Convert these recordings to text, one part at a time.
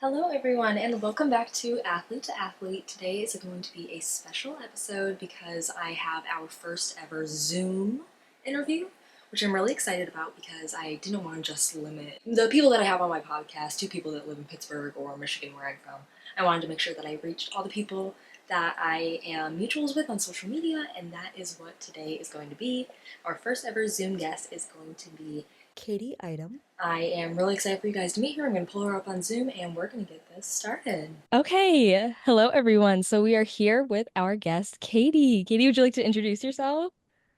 Hello, everyone, and welcome back to Athlete to Athlete. Today is going to be a special episode because I have our first ever Zoom interview, which I'm really excited about because I didn't want to just limit the people that I have on my podcast to people that live in Pittsburgh or Michigan, where I'm from. I wanted to make sure that I reached all the people that I am mutuals with on social media, and that is what today is going to be. Our first ever Zoom guest is going to be Katie Idem. I am really excited for you guys to meet her. I'm going to pull her up on Zoom and we're going to get this started. Okay, hello everyone. So we are here with our guest, Katie. Katie, would you like to introduce yourself?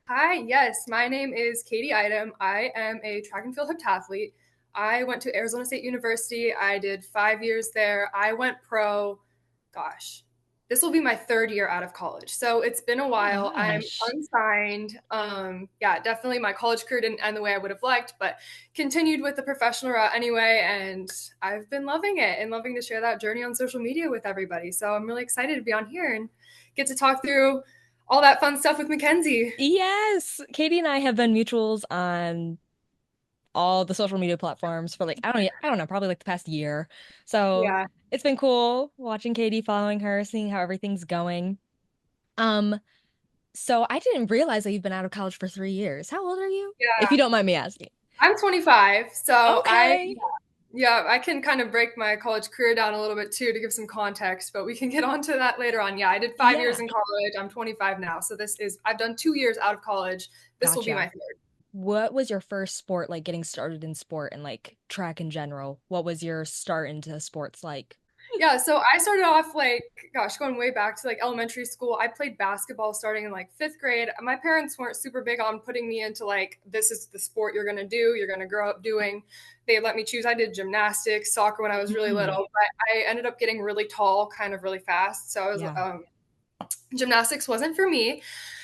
Hi, yes, my name is Katie Eidem. I am a track and field heptathlete. I went to Arizona State University. I did 5 years there. I went pro, gosh, this will be my third year out of college. So it's been a Oh while. my I'm gosh. unsigned. Yeah, definitely my college career didn't end the way I would have liked, but continued with the professional route anyway. And I've been loving it and loving to share that journey on social media with everybody. So I'm really excited to be on here and get to talk through all that fun stuff with Mackenzie. Yes, Katie and I have been mutuals on all the social media platforms for I don't know, probably like the past year. So Yeah. it's been cool watching Katie, following her, seeing how everything's going. Um, so I didn't realize that you've been out of college for 3 years. How old are you? If Yeah. you don't mind me asking. I'm 25. So Okay. yeah, I can kind of break my college career down a little bit too to give some context, but we can get onto that later on. Yeah, I did 5 years Yeah, in college. I'm 25 now. So I've done 2 years out of college. This will be my gotcha. third. What was your first sport like getting started in sport and like track in general? What was your start into sports like? Yeah, so I started off like, gosh, going way back to like elementary school. I played basketball starting in like fifth grade. My parents weren't super big on putting me into like, this is the sport you're going to do, you're going to grow up doing. They let me choose. I did gymnastics, soccer when I was really Mm, little, but I ended up getting really tall kind of really fast. So yeah. gymnastics wasn't for me.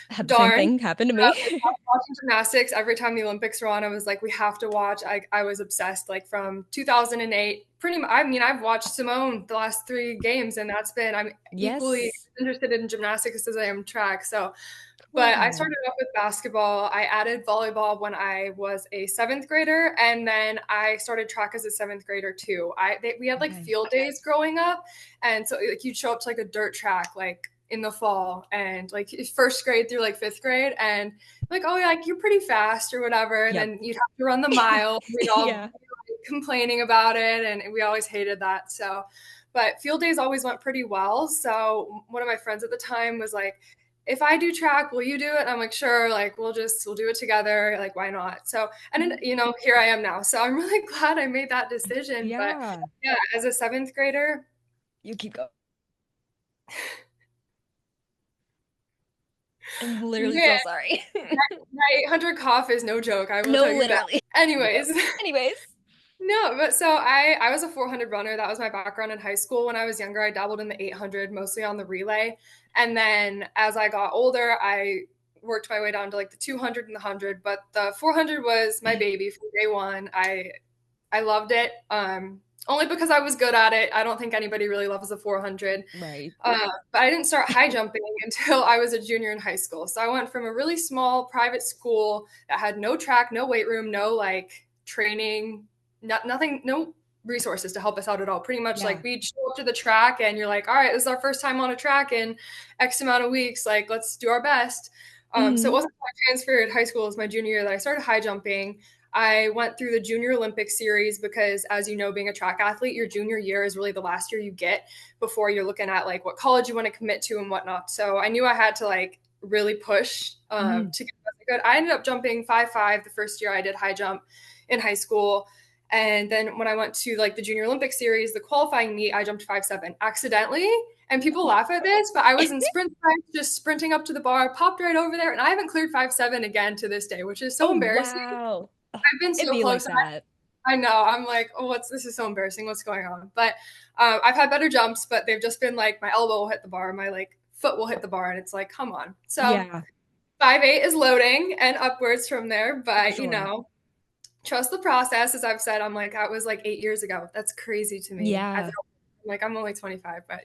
Had the same Darn. thing happen to me. Watching gymnastics every time the Olympics were on. I was like, we have to watch. I was obsessed. Like from 2008, pretty much. I mean, I've watched Simone the last three games, and I'm equally Yes. interested in gymnastics as I am track. So, but I Cool. started off with basketball. I added volleyball when I was a seventh grader, and then I started track as a seventh grader too. We had like Okay. field days growing up, and so like you'd show up to like a dirt track like in the fall and like first grade through like fifth grade and like, oh yeah, like you're pretty fast or whatever. And Yep. then you'd have to run the mile. We'd all Yeah. be like, complaining about it and we always hated that. So, but field days always went pretty well. So one of my friends at the time was like, if I do track, will you do it? And I'm like, sure, like we'll do it together. Like, why not? So, and then, here I am now. So I'm really glad I made that decision. But Yeah. yeah, as a seventh grader, You keep going. I'm literally man, so sorry. my 800 cough is no joke. I will tell No, you that. literally. Yep. Anyways, Anyways. no, but so I was a 400 runner. That was my background in high school. When I was younger, I dabbled in the 800, mostly on the relay. And then as I got older, I worked my way down to like the 200 and the 100, but the 400 was my baby from day one. I loved it. Only because I was good at it. I don't think anybody really loves the 400. Right. But I didn't start high jumping until I was a junior in high school. So I went from a really small private school that had no track, no weight room, no like training, nothing, no resources to help us out at all. Pretty much Yeah. like we'd show up to the track and you're like, all right, this is our first time on a track in X amount of weeks. Like, let's do our best. So it Hmm. wasn't until I transferred high school as my junior year that I started high jumping. I went through the Junior Olympic series because, as you know, being a track athlete, your junior year is really the last year you get before you're looking at like what college you want to commit to and whatnot. So I knew I had to like really push Hmm. to get good. I ended up jumping 5'5" the first year I did high jump in high school. And then when I went to like the Junior Olympic series, the qualifying meet, I jumped 5'7" accidentally. And people laugh at this, but I was in sprint time, just sprinting up to the bar, popped right over there, and I haven't cleared 5'7" again to this day, which is so Oh, embarrassing. wow. Ugh, I've been it'd so be like close. that. I know. I'm like, oh, what's this is so embarrassing. What's going on? But I've had better jumps, but they've just been like my elbow will hit the bar, my like foot will hit the bar, and it's like, come on. So Yeah, 5'8" is loading and upwards from there, for but sure. trust the process. As I've said, I'm like, that was like 8 years ago. That's crazy to me. Yeah. I'm only 25, but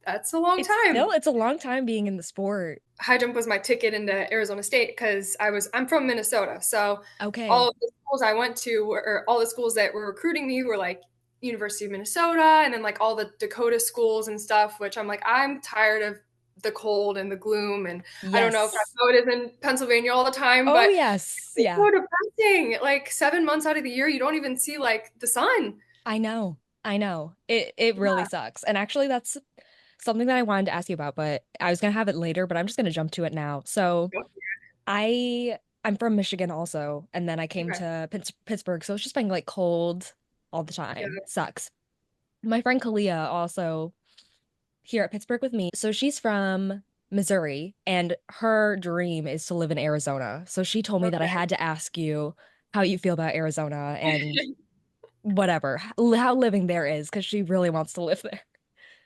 that's a long It's still, time. it's a long time being in the sport. High jump was my ticket into Arizona State because I'm from Minnesota. So all Okay. of the schools I went to or all the schools that were recruiting me were like University of Minnesota and then like all the Dakota schools and stuff, which I'm like, I'm tired of the cold and the gloom. And I don't know if that's Yes. how it is in Pennsylvania all the time, Oh, but yes. it's Yeah. so depressing. Like 7 months out of the year, you don't even see like the sun. I know. I know. It really sucks. And actually that's something that I wanted to ask you about, but I was gonna have it later, but I'm just gonna jump to it now. So I'm from Michigan also, and then I came Okay. to Pittsburgh, so it's just been like cold all the Yeah. time. Sucks. My friend Kalia also here at Pittsburgh with me. So she's from Missouri, and her dream is to live in Arizona. So she told me that I Okay. had to ask you how you feel about Arizona and whatever, how living there is, because she really wants to live there.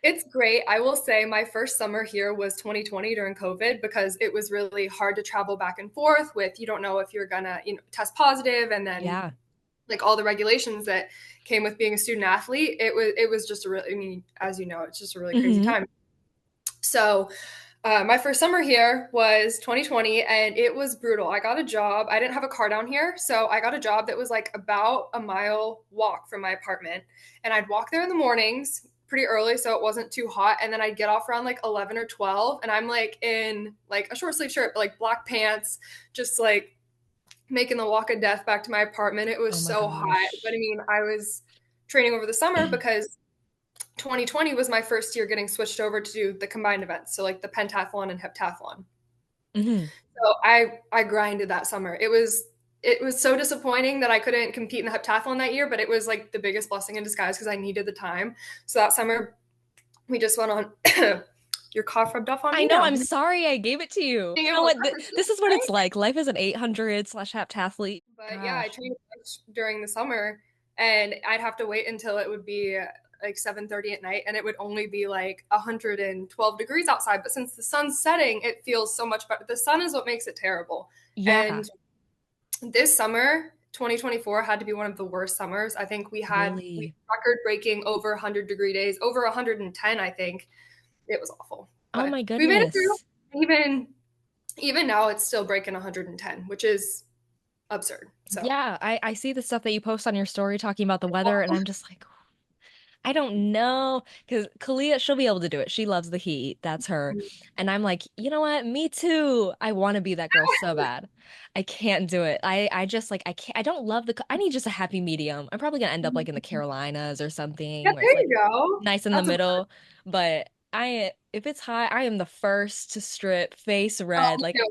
It's great. I will say my first summer here was 2020 during COVID because it was really hard to travel back and forth with you don't know if you're gonna, test positive and then Yeah. like all the regulations that came with being a student athlete. It was just a really, I mean, as you know, it's just a really crazy Hmm. time. So my first summer here was 2020 and it was brutal. I got a job. I didn't have a car down here. So I got a job that was like about a mile walk from my apartment. And I'd walk there in the mornings pretty early so it wasn't too hot. And then I'd get off around like 11 or 12. And I'm like in like a short sleeve shirt, but like black pants, just like making the walk of death back to my apartment. It was Oh my so hot. But I gosh. mean, I was training over the summer because 2020 was my first year getting switched over to do the combined events, so like the pentathlon and heptathlon. Hmm. So I grinded that summer. It was so disappointing that I couldn't compete in the heptathlon that year, but it was like the biggest blessing in disguise because I needed the time. So that summer we just went on. Your cough rubbed off on I me know, now. I'm sorry I gave it to you. Being You know able to what? practice, This is what right? it's like. Life is an 800 / heptathlete. But yeah, I Gosh. trained a bunch during the summer, and I'd have to wait until it would be like 7:30 at night, and it would only be like 112 degrees outside. But since the sun's setting, it feels so much better. The sun is what makes it terrible. Yeah, And this summer, 2024 had to be one of the worst summers. I think we really. record breaking over 100-degree days, over 110. I think it was awful, Oh but my we made it through. goodness. Even now, it's still breaking 110, which is absurd. So. Yeah, I see the stuff that you post on your story talking about the weather, and I'm just like, I don't know, because Kalia, she'll be able to do it. She loves the heat. That's her. And I'm like, you know what? Me too. I want to be that girl so bad. I can't do it. I just like I can't. I don't love I need just a happy medium. I'm probably gonna end up like in the Carolinas or Yeah, something where it's there like you go. nice in the That's a middle. But if it's hot, I am the first to strip, face red. me Like too.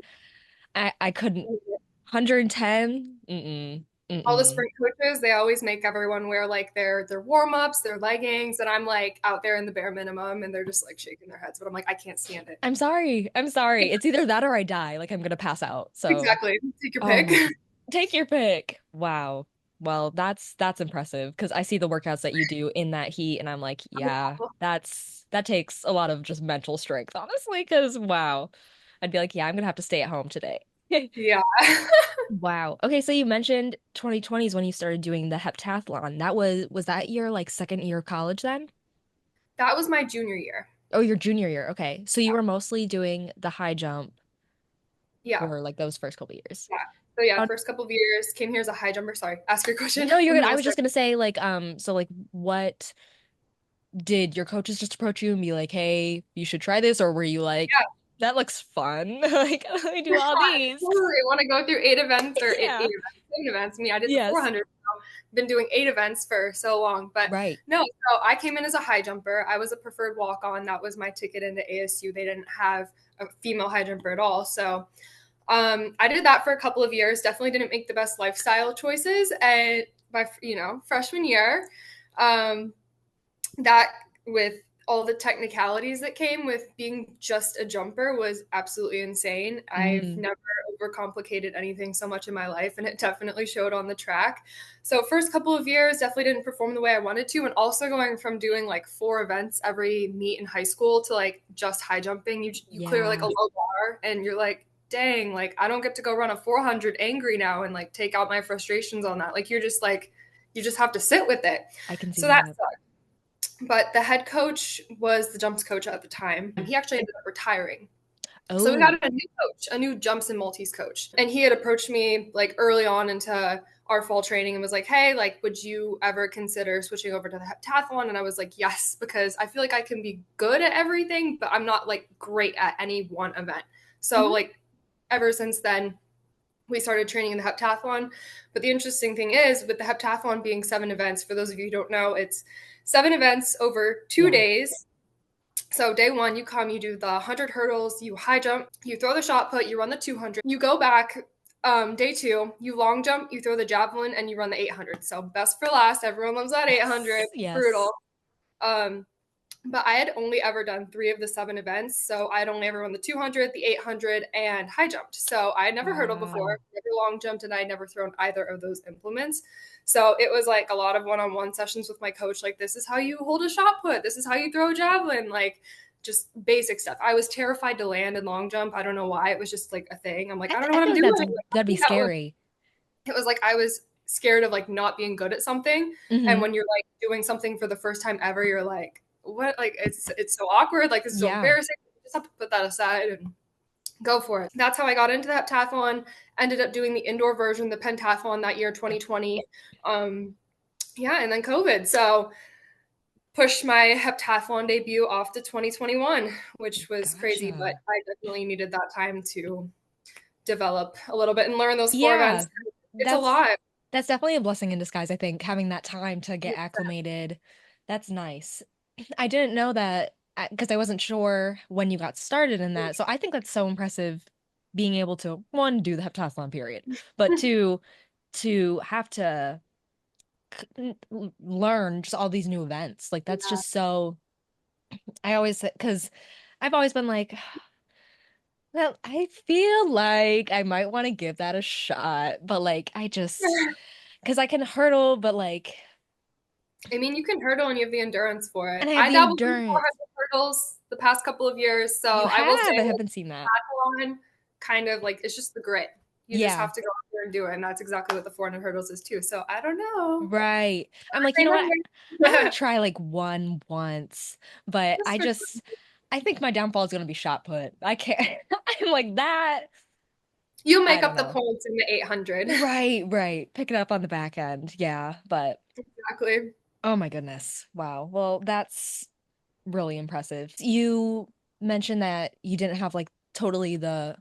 I couldn't. 110? Mm-mm. All the Mm-mm. sprint coaches, they always make everyone wear like their warm-ups, their leggings, and I'm like out there in the bare minimum and they're just like shaking their heads. But I'm like, I can't stand it. I'm sorry. I'm sorry. It's either that or I die. Like I'm gonna pass out. So, Exactly. Take your oh pick. my, take your pick. Wow. Well, that's impressive because I see the workouts that you do in that heat, and I'm like, yeah, that takes a lot of just mental strength, honestly. Because wow, I'd be like, yeah, I'm gonna have to stay at home today. Yeah. Wow. Okay, so you mentioned 2020 is when you started doing the heptathlon. Was that your like second year of college then? That was my junior year. Oh, your junior year. Okay. So you were mostly doing the high jump Yeah. for like those first couple years. Yeah. So yeah, Um, first couple of years came here as a high jumper. Sorry, ask your question no, you're and good. then I we'll was just start. gonna say like so like what did your coaches just approach you and be like, "Hey, you should try this," or were you like, "That looks fun. Like, let me do all these." Totally want to go through 8 events or eight Yeah. events, 7 events. I mean, I did the Yes. 400. Been doing 8 events for so long. But Right. no, so I came in as a high jumper. I was a preferred walk on. That was my ticket into ASU. They didn't have a female high jumper at all. So I did that for a couple of years. Definitely didn't make the best lifestyle choices. And my, freshman year, um, that with all the technicalities that came with being just a jumper was absolutely insane. I've Mm, never overcomplicated anything so much in my life, and it definitely showed on the track. So, first couple of years, definitely didn't perform the way I wanted to. And also going from doing like 4 events every meet in high school to like just high jumping, you clear like a yeah, low bar, and you're like, dang, like I don't get to go run a 400 angry now and like take out my frustrations on that. Like, you're just like, you just have to sit with it. I can see So that that. but the head coach was the jumps coach at the time, and he actually ended up retiring. So we had Oh, a new coach, a new jumps and multis coach. And he had approached me like early on into our fall training and was like, hey, like, would you ever consider switching over to the heptathlon? And I was like, yes, because I feel like I can be good at everything, but I'm not like great at any one event. So hmm like ever since then, we started training in the heptathlon. But the interesting thing is, with the heptathlon being 7 events, for those of you who don't know, it's 7 events over 2 yeah. days. So day 1, you come, you do the 100 hurdles, you high jump, you throw the shot put, you run the 200. You go back, day 2, you long jump, you throw the javelin, and you run the 800. So best for last. Everyone loves that 800. Yes, yes. Brutal. Um, but I had only ever done 3 of the 7 events. So I had only ever run the 200, the 800, and high jumped. So I had never hurdled before, Wow. never long jumped, and I had never thrown either of those implements. So it was like a lot of one-on-one sessions with my coach. Like, this is how you hold a shot put. This is how you throw a javelin. Like, just basic stuff. I was terrified to land in long jump. I don't know why. It was just like a thing. I'm like, I don't know I what feel I'm like doing. that'd be scary. It was like I was scared of like not being good at something. And hmm when you're like doing something for the first time ever, you're like, what? Like it's so awkward. Like this is so Yeah. embarrassing. You just have to put that aside and go for it. That's how I got into the heptathlon. Ended up doing the indoor version, the pentathlon that year, 2020. Yeah, and then COVID. So pushed my heptathlon debut off to 2021, which was crazy, but Gotcha. I definitely needed that time to develop a little bit and learn those 4 Yeah. events. It's a That's lot. that's definitely a blessing in disguise, I think, having that time to get acclimated. That's nice. I didn't know that because I wasn't sure when you got started in that. So I think that's so impressive being able to, one, do the heptathlon period, but two, to have to learn just all these new events. Like that's Yeah. just so, I always, because I've always been like, well, I feel like I might want to give that a shot, but like I just, because I can hurdle, but like, I mean, you can hurdle and you have the endurance for it. and I have I the dabbled in endurance. 400 hurdles the past couple of years, You so I will say have, I like haven't seen that. triathlon kind of like it's just the grit. You just Yeah. have to go out there and do it, and that's exactly what the 400 hurdles is too. So I don't know. Right. I'm like, you Same know what? I want number. to try like one once, but Just for I think my downfall is going to be shot put. I can't, I'm like that. you I make don't up the know. points in the 800. Right, right. Pick it up on the back end. Yeah. But Exactly. oh my goodness. Wow. Well, that's really impressive. You mentioned that you didn't have like totally the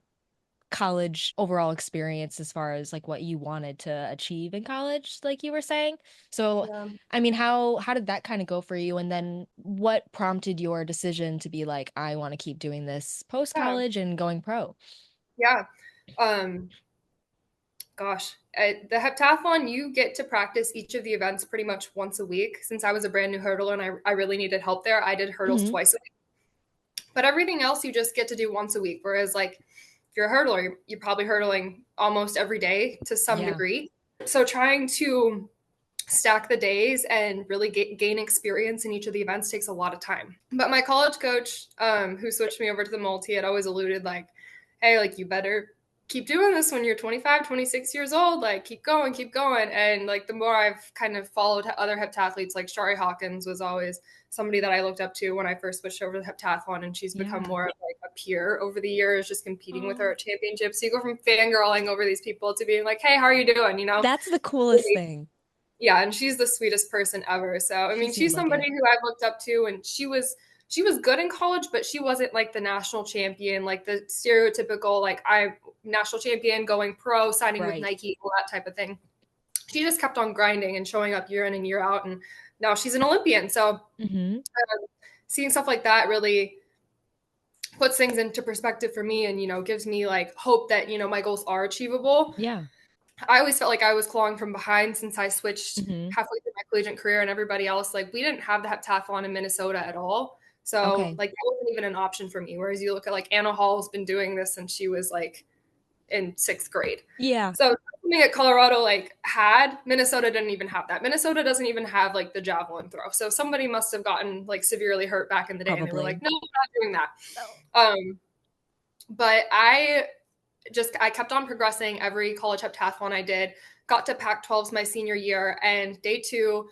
college overall experience as far as like what you wanted to achieve in college, like you were saying. So, Yeah. I mean, how did that kind of go for you? And then what prompted your decision to be like, I want to keep doing this post Yeah. college and going pro? Yeah. Um, gosh, the heptathlon, you get to practice each of the events pretty much once a week. Since I was a brand new hurdler and I really needed help there, I did hurdles hmm twice a week. But everything else you just get to do once a week. Whereas, like, if you're a hurdler, you're probably hurdling almost every day to some Yeah. degree. So, trying to stack the days and really gain experience in each of the events takes a lot of time. But my college coach, who switched me over to the multi, had always alluded, like, hey, like, you better keep doing this when you're 25, 26 years old. Like, keep going, keep going. And, like, the more I've kind of followed other heptathletes, like, Shari Hawkins was always somebody that I looked up to when I first switched over to heptathlon, and she's become Yeah. more of like a peer over the years, just competing with her Oh, at championships. So you go from fangirling over these people to being like, hey, how are you doing? You know? that's the coolest thing. Yeah, and she's the sweetest person ever. So I She mean, seems she's like somebody it. who I've looked up to, and she was good in college, but she wasn't like the national champion, like the stereotypical like I national champion going pro, signing with Right. Nike, all that type of thing. She just kept on grinding and showing up year in and year out, and now she's an Olympian. So hmm seeing stuff like that really puts things into perspective for me and gives me like hope that my goals are achievable. Yeah. I always felt like I was clawing from behind since I switched hmm halfway through my collegiate career, and everybody else, like, we didn't have the heptathlon in Minnesota at all. So, Okay. like, that wasn't even an option for me. Whereas you look at, like, Anna Hall's been doing this since she was, like, in 6th grade. Yeah. So, something that Colorado, like, had, Minnesota didn't even have that. Minnesota doesn't even have, like, the javelin throw. So, somebody must have gotten, like, severely hurt back in the day, and they were like, Probably. no, we're not doing that. Oh. But I kept on progressing every college heptathlon I did. Got to Pac-12s my senior year, and day 2,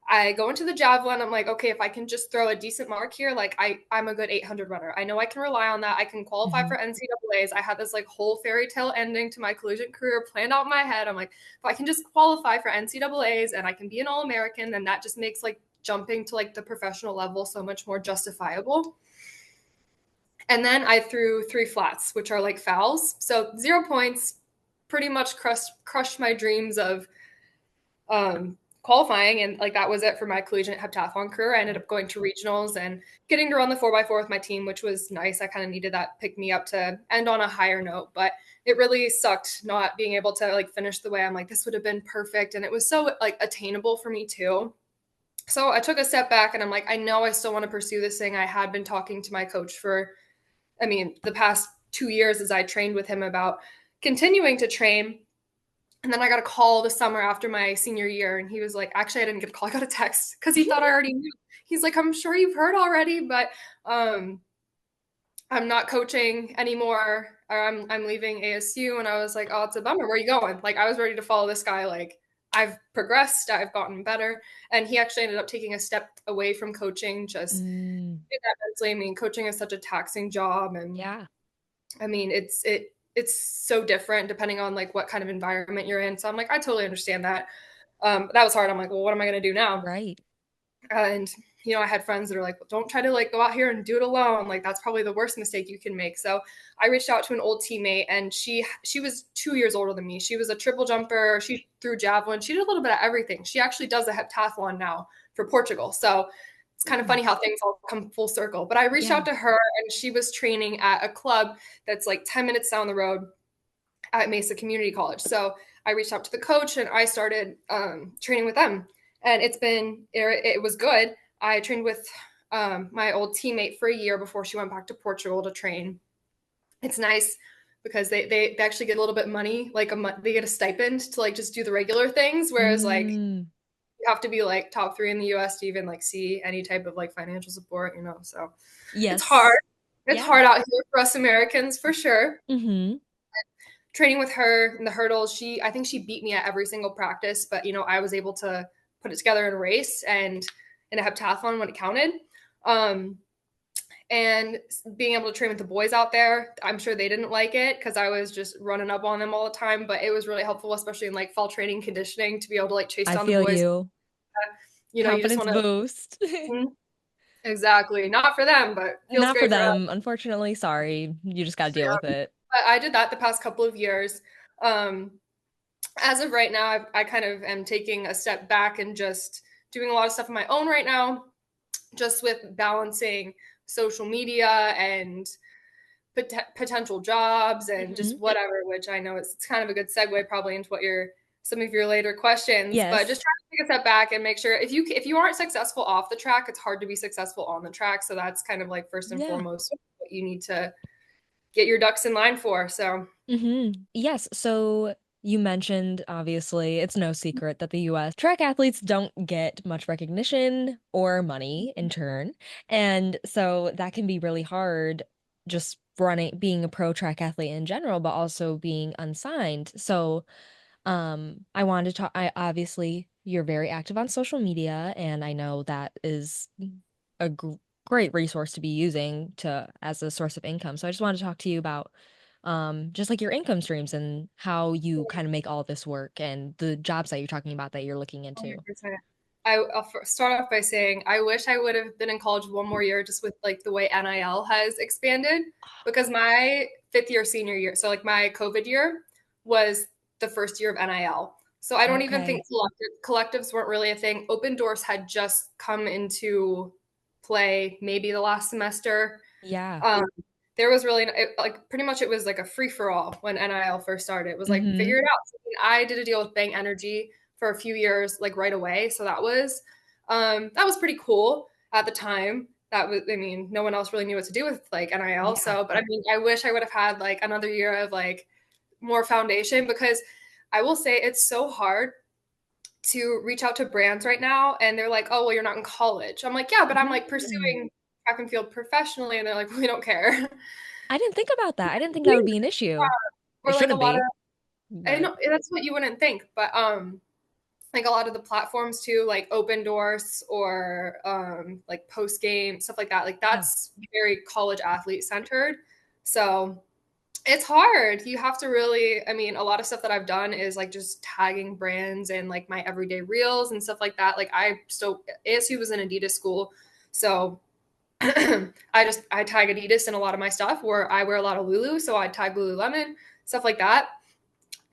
I go into the javelin. I'm like, okay, if I can just throw a decent mark here, like I'm a good 800 runner. I know I can rely on that. I can qualify Mhm. for NCAAs. I had this like whole fairy tale ending to my collegiate career planned out in my head. I'm like, if I can just qualify for NCAAs and I can be an All-American, then that just makes like jumping to like the professional level so much more justifiable. And then I threw three flats, which are like fouls. So 0 points, pretty much crushed my dreams of qualifying, and like that was it for my collegiate heptathlon career. I ended up going to regionals and getting to run the 4x4 with my team, which was nice. I kind of needed that pick me up to end on a higher note, but it really sucked not being able to like finish the way I'm like, this would have been perfect. And it was so like attainable for me too. So I took a step back and I'm like, I know I still want to pursue this thing. I had been talking to my coach for, I mean, the past 2 years as I trained with him about continuing to train. And then I got a call the summer after my senior year, and he was like, actually, I didn't get a call, I got a text because he thought I already knew. He's like, I'm sure you've heard already, but um, I'm not coaching anymore, or I'm leaving ASU. And I was like, oh, it's a bummer. Where are you going? Like, I was ready to follow this guy. Like, I've progressed, I've gotten better. And he actually ended up taking a step away from coaching, just Mm, did that mentally. I mean, coaching is such a taxing job, and yeah, I mean, it's so different depending on like what kind of environment you're in. So I'm like, I totally understand that. That was hard. I'm like, well, what am I going to do now? right. And I had friends that are like, well, don't try to like go out here and do it alone. Like that's probably the worst mistake you can make. So I reached out to an old teammate, and she was 2 years older than me. She was a triple jumper. She threw javelin. She did a little bit of everything. She actually does a heptathlon now for Portugal. So it's kind of Mm, funny how things all come full circle. But I reached yeah. out to her, and she was training at a club that's like 10 minutes down the road at Mesa Community College. So I reached out to the coach, and I started training with them. And it was good. I trained with my old teammate for a year before she went back to Portugal to train. It's nice because they actually get a little bit of money, like they get a stipend to like just do the regular things. Whereas like Mm, you have to be like top 3 in the US to even like see any type of like financial support. So it's hard. yes. It's Yeah. hard out here for us Americans for sure. Mm-hmm. Training with her in the hurdles, I think she beat me at every single practice, but I was able to put it together in a race and in a heptathlon when it counted. Um, and being able to train with the boys out there, I'm sure they didn't like it because I was just running up on them all the time, but it was really helpful, especially in like fall training conditioning, to be able to like chase I down the feel boys. you. You just Confidence want to. boost. Exactly, not for them, but feels Not for great for us. them, unfortunately. Sorry. You just got to deal with Yeah. it. I did that the past couple of years. Um, as of right now, I kind of am taking a step back and just doing a lot of stuff on my own right now, just with balancing social media and potential jobs and Hmm. just whatever, which I know it's kind of a good segue probably into some of your later questions, but just Yes. trying to take a step back and make sure if you aren't successful off the track, it's hard to be successful on the track. So that's kind of like first and Yeah. foremost what you need to get your ducks in line for. So Yes. So you mentioned, obviously, it's no secret that the US track athletes don't get much recognition or money in turn. And so that can be really hard just being a pro track athlete in general, but also being unsigned. So I wanted to talk, obviously you're very active on social media, and I know that is a great resource to be using to as a source of income. So I just wanted to talk to you about just like your income streams and how you kind of make all this work and the jobs that you're talking about that you're looking into. 100%. I'll start off by saying I wish I would have been in college one more year just with like the way NIL has expanded, because my fifth year senior year, so like my COVID year was the first year of NIL. So I don't even think Okay. collectives weren't really a thing. Open doors had just come into play maybe the last semester. Yeah. Um, there was really like pretty much it was like a free for all when NIL first started. It was like Mm-hmm. figure it out. So I did a deal with Bang Energy for a few years, like right away. So that was pretty cool at the time. That was, I mean, no one else really knew what to do with like NIL. Yeah. So, but I mean, I wish I would have had like another year of like more foundation, because I will say it's so hard to reach out to brands right now, and they're like, oh well, you're not in college. I'm like, yeah, but I'm like Mm. pursuing track and field professionally, and they're like, we don't care. I didn't think about that. I didn't think that would be an issue. It Or like a shouldn't lot of, be, I but know that's what you wouldn't think, but like a lot of the platforms too, like Open Doors or like post game stuff like that. Like Yeah. that's very college athlete centered. So it's hard. You have to really, I mean, a lot of stuff that I've done is like just tagging brands and like my everyday reels and stuff like that. Like I still, ASU was an Adidas school. So I tag Adidas in a lot of my stuff where I wear a lot of Lulu. So I tag Lululemon, stuff like that.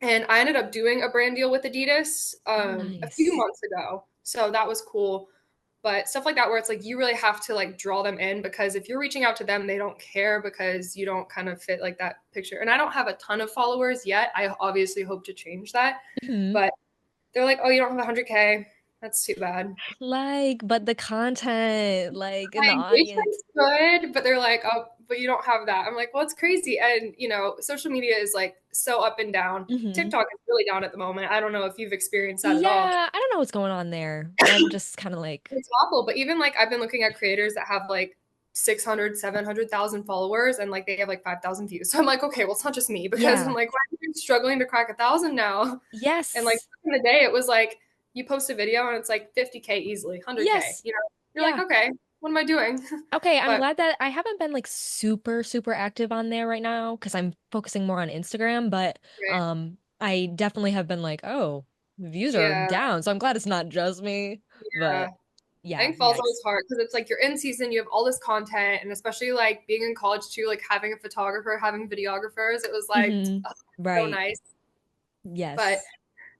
And I ended up doing a brand deal with Adidas Oh, a few nice. months ago. So that was cool. But stuff like that where it's like you really have to like draw them in because if you're reaching out to them, they don't care because you don't kind of fit like that picture. And I don't have a ton of followers yet. I obviously hope to change that. Hmm. But they're like, "Oh, you don't have 100K. That's too bad." Like, but the content, like, in the My audience. engagement's good, but they're like, "Oh, but you don't have that." I'm like, "Well, it's crazy." And, social media is like so up and down. Hmm. TikTok is really down at the moment. I don't know if you've experienced that at all. Yeah, I don't know what's going on there. I'm just kind of like, It's awful, but even like I've been looking at creators that have like 600, 700,000 followers and like they have like 5,000 views. So I'm like, okay, well, it's not just me because I'm yeah, like, why are you struggling to crack 1,000 now? And like yes, back in the day, it was like you post a video and it's like 50K easily, 100K. yes, You're like, yeah. okay, what am I doing? Okay, I'm But glad that I haven't been like super, super active on there right now because I'm focusing more on Instagram, but right, I definitely have been like, oh, views are yeah, down. So I'm glad it's not just me. yeah. But I yeah, think fall's always yikes. hard because it's like you're in season, you have all this content, and especially like being in college too, like having a photographer, having videographers, it was like Hmm. oh, so Right. nice. But Yes.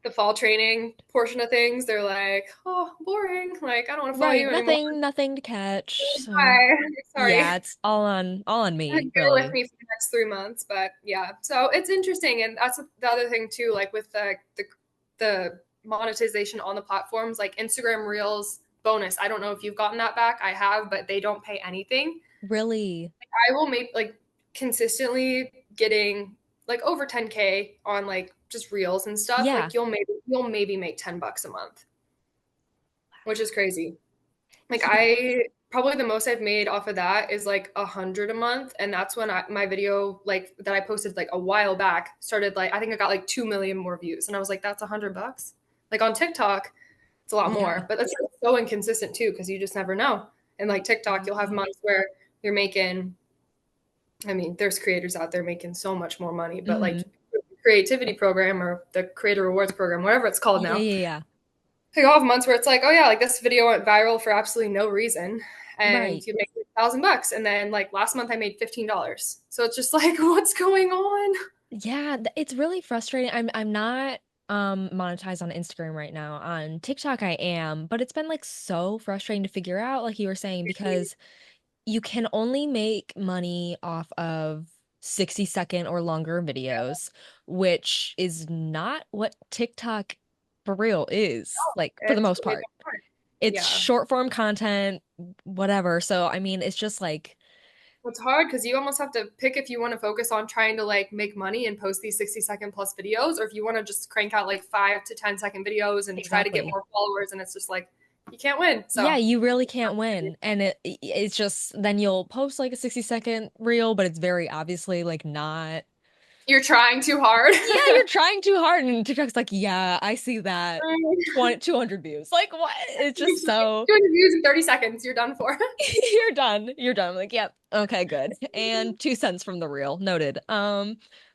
the fall training portion of things, they're like, oh, boring. Like, I don't want to follow Right. you anymore. Nothing to catch. So Bye. Sorry. yeah, it's all on me, Bear with really. me for the next 3 months. But yeah, so it's interesting. And that's the other thing too, like with the monetization on the platforms, like Instagram Reels bonus. I don't know if you've gotten that back. I have, but they don't pay anything. Really. I will make like consistently getting like over 10K on like just reels and stuff. Yeah. Like you'll maybe make $10 a month, which is crazy. Like Yeah. I probably the most I've made off of that is like 100 a month, and that's when my video like that I posted like a while back started like I think I got like 2 million more views, and I was like, that's $100. Like on TikTok, it's a lot Yeah. more, but that's so inconsistent too because you just never know. And like TikTok, you'll have Right. months where you're making. I mean, there's creators out there making so much more money, but like Hmm. creativity program or the creator rewards program, whatever it's called Yeah, now, yeah, yeah. like I'll have months where it's like, oh yeah, like this video went viral for absolutely no reason, and Right. you make $1,000, and then like last month I made $15. So it's just like, what's going on? Yeah, it's really frustrating. I'm not monetized on Instagram right now. On TikTok I am, but it's been like so frustrating to figure out, like you were saying, because you can only make money off of 60-second or longer videos, which is not what TikTok for real is, like for the It's most really part. hard. It's Yeah. short form content, whatever. So I mean, it's just like It's hard because you almost have to pick if you want to focus on trying to like make money and post these 60-second plus videos, or if you want to just crank out like 5 to 10 second videos and try to get exactly. more followers. And it's just like, you can't win. Yeah, So you really can't win. And it's just then you'll post like a 60-second reel, but it's very obviously like not. you're trying too hard. Yeah, you're trying too hard. And TikTok's like, yeah, I see that. 20, 200 views. Like what? It's just so 200 views in 30 seconds, you're done for. you're done. You're done. I'm like, yep, okay, good. And 2 cents from the reel. Noted.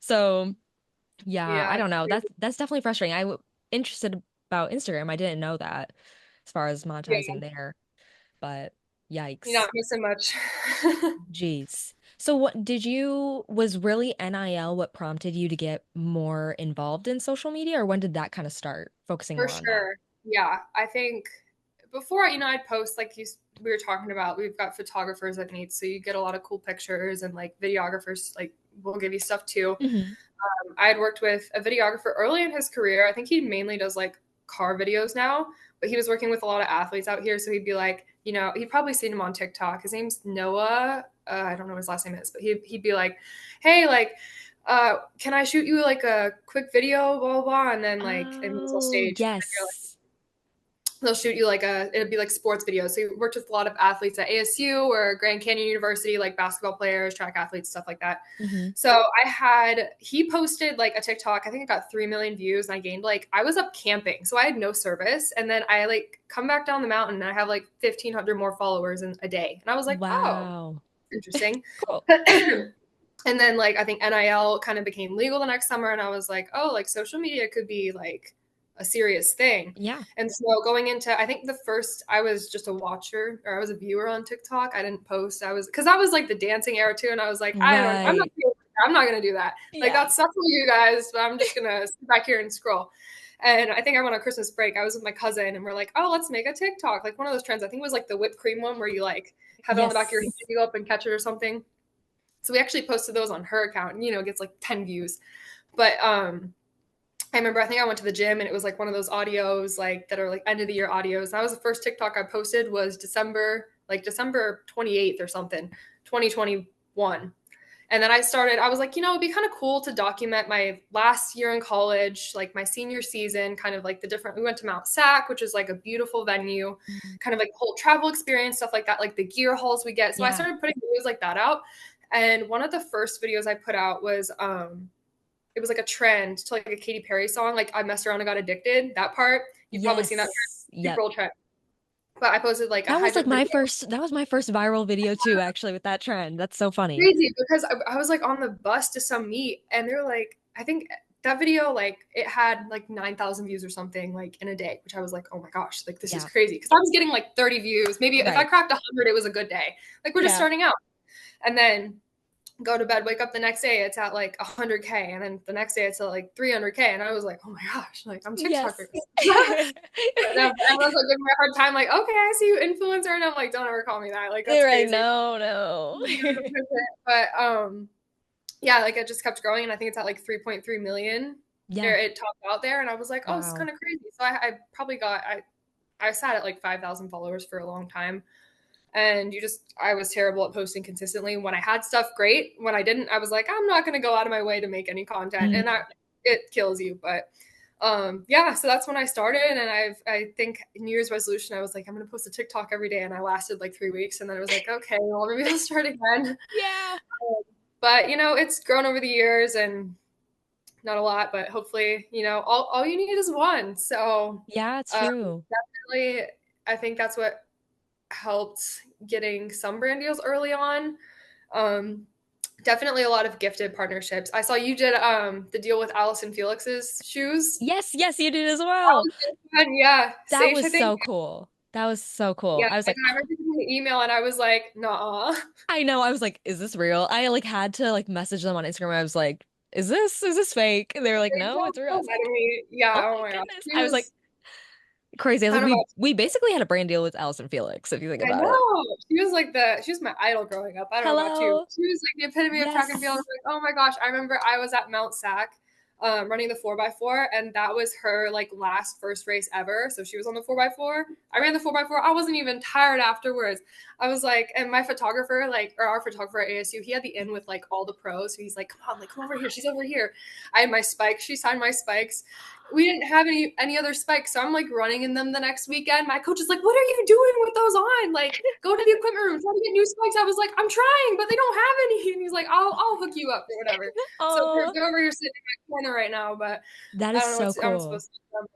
So yeah, I Yeah, don't know. That's definitely frustrating. Interested about Instagram. I didn't know that as far as monetizing yeah, there, but you're yikes. not missing much. Jeez. So was really NIL what prompted you to get more involved in social media, or when did that kind of start focusing For more on that? sure. Yeah, I think before, I'd post like we were talking about, we've got photographers that need, so you get a lot of cool pictures and like videographers like will give you stuff too. Hmm. I had worked with a videographer early in his career. I think he mainly does like car videos now, but he was working with a lot of athletes out here. So he'd be like, he'd probably seen him on TikTok. His name's Noah. I don't know what his last name is, but he'd be like, hey, like, can I shoot you like a quick video, blah, blah, blah. And then like in this little Oh, stage, and you're like, yes. they'll shoot you like it'd be like sports videos. So you worked with a lot of athletes at ASU or Grand Canyon University, like basketball players, track athletes, stuff like that. Hmm. So he posted like a TikTok. I think it got 3 million views, and I gained like, I was up camping. So I had no service. And then I like come back down the mountain and I have like 1,500 more followers in a day. And I was like, oh, Wow. interesting. Cool. And then like I think NIL kind of became legal the next summer, and I was like, oh, like social media could be like a serious thing. Yeah. And so going into, I think the first, I was just a watcher, or I was a viewer on TikTok. I didn't post. I was, because I was like the dancing era too, and I was like, Right. I'm not gonna do that. Like Yeah. that's stuff for you guys, but I'm just gonna sit back here and scroll. And I think I went on Christmas break. I was with my cousin, and we're like, oh, let's make a TikTok. Like one of those trends. I think it was like the whipped cream one where you like have it on the back of your hand, Yes. you go up and catch it or something. So we actually posted those on her account, and it gets like 10 views. But I remember, I think I went to the gym, and it was like one of those audios like that are like end of the year audios. That was the first TikTok I posted, was December 28th or something, 2021. And then I was like, it'd be kind of cool to document my last year in college, like my senior season, kind of like we went to Mount Sac, which is like a beautiful venue, Mhm. kind of like the whole travel experience, stuff like that, like the gear hauls we get. So I Yeah. started putting videos like that out. And one of the first videos I put out was, it was like a trend to like a Katy Perry song, like I Messed Around and Got Addicted. That part, you've probably seen that trend, Yes. super Yep. old trend. But I posted like a That high was like jump video. that was my first viral video too, actually, with that trend. That's so funny. Crazy, because I was like on the bus to some meet, and they're like, I think that video, like it had like 9,000 views or something like in a day, which I was like, oh my gosh, like this is Yeah. crazy. Because I was getting like 30 views. Maybe if I Right. cracked 100, it was a good day. Like we're just Yeah. starting out. And then go to bed, wake up the next day, it's at like 100K, and then the next day it's at like 300K, and I was like, oh my gosh, like I'm TikToker. Yes. And everyone's like giving me a hard time, like, okay, I see you, influencer, and I'm like, don't ever call me that, like that's They're like, crazy. no, no. But yeah, like it just kept growing, and I think it's at like 3.3 million. Yeah. There, it topped out there, and I was like, oh, this is Wow. kind of crazy. So I probably I sat at like 5,000 followers for a long time. And I was terrible at posting consistently. When I had stuff, great. When I didn't, I was like, I'm not going to go out of my way to make any content. And Mhm. it kills you. But yeah, so that's when I started. And I think New Year's resolution, I was like, I'm going to post a TikTok every day. And I lasted like 3 weeks. And then I was like, okay, well, maybe I'll start again. Yeah. But, it's grown over the years, and not a lot, but hopefully, all you need is one. So Yeah, it's um, true. definitely, I think that's what helped getting some brand deals early on. Um, Definitely a lot of gifted partnerships. I saw you did the deal with Allison Felix's shoes. Yes, yes, you did as That well. was really fun. Yeah, That Sage, I was think. so cool. That was so cool. Yeah, I was and like, I remember getting the email, and I was like, nah. I know. I was like, is this real? I like had to like message them on Instagram. I was like, is this fake? And they were like, They no, told it's real. I so was like, me. oh Yeah, oh my my gosh. goodness. She I was like was, crazy. I was I like, don't know. we basically had a brand deal with Allison Felix, if you think I about it. know. She was my idol growing up. I don't know about you. Hello. She was like the epitome of track and field. I Yes. was like, oh my gosh. I remember I was at Mount Sac, running the 4x4, and that was her like last first race ever. So she was on the 4x4. I ran the 4x4. I wasn't even tired afterwards. I was like, and my photographer, like, or our photographer at ASU, he had the in with like all the pros. So he's like, come on, like, come over here. She's over here. I had my spikes. She signed my spikes. We didn't have any other spikes, so I'm like running in them the next weekend. My coach is like, what are you doing with those on? Like, go to the equipment room, try to get new spikes. I was like, I'm trying, but they don't have any. And he's like, I'll hook you up or whatever. So Oh, they're over here sitting in my corner right now, but that I is don't know so what I'm cool. supposed to do.